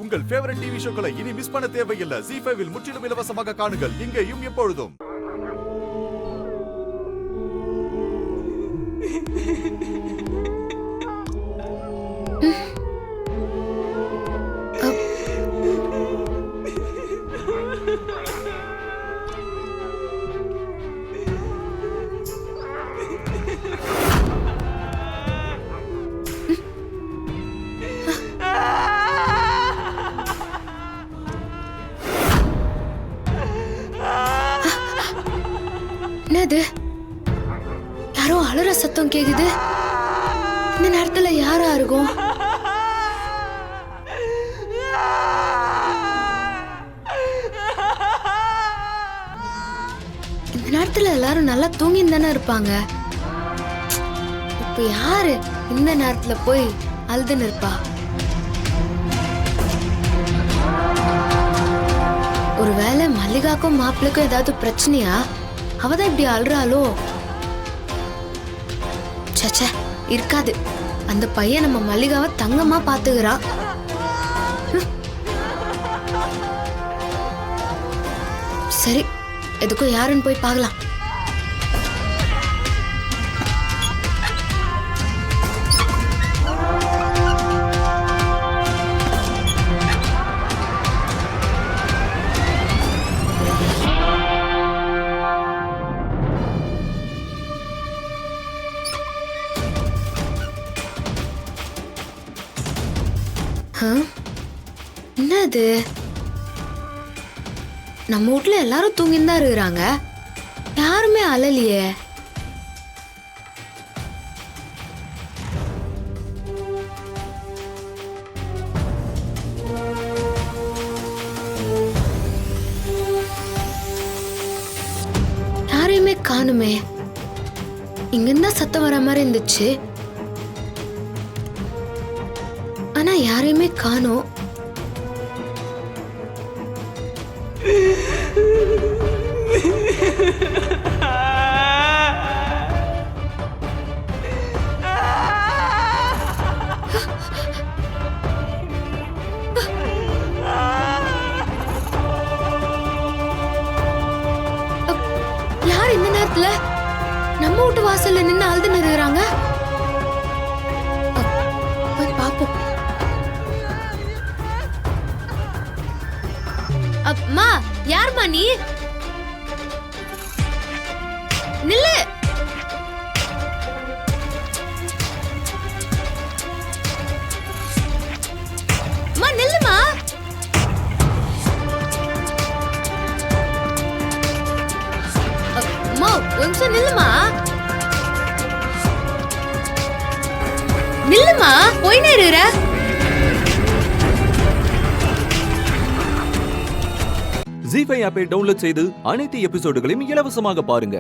உங்கள் favourite TV ஷோக்களை இனி miss பண்ண தேவையில்லை. ZEE5 இல் முற்றிலும் இலவசமாக காணுங்கள். இங்கேயும் எப்பொழுதும். என்னது? யாரோ அலற சத்தம் கேக்குது. இந்த நேரத்துல யாரா இருக்கும்? இந்த நேரத்துல எல்லாரும் நல்லா தூங்கின்னு தானே இருப்பாங்க. இப்ப யாரு இந்த நேரத்துல போய் அழுதுன்னு இருப்பா? ஒருவேளை மல்லிகாக்கும் மாப்பிள்ளைக்கும் ஏதாவது பிரச்சனையா? அவதான் இப்படி அழுறாளோ? சச்ச, இருக்காது. அந்த பையன் நம்ம மல்லிகாவை தங்கமா பாத்துக்கிறான். சரி, எதுக்கும் யாருன்னு போய் பார்க்கலாம். என்னது? நம்ம வீட்ல எல்லாரும் தூங்கின்னு தான் இருக்கிறாங்க. யாருமே அழலையே. யாரையுமே காணுமே. இங்கிருந்தா சத்தம் வர மாதிரி இருந்துச்சு. ஆனா யாரையுமே காணோம். யார் இந்த நேரத்துல நம்ம வீட்டு வாசல்ல நின்று அழுது நிறுகிறாங்க? போய் பாப்போம். அம்மா, யாருமா நீ? நில்லு. அம்மா நில்லுமா. அம்மா ஒரு நிமிஷம் நில்லுமா. நில்லுமா, போய் நேருற. ZEE5 ஆப்பை டவுன்லோட் செய்து அனைத்து எபிசோடுகளையும் இலவசமாக பாருங்க.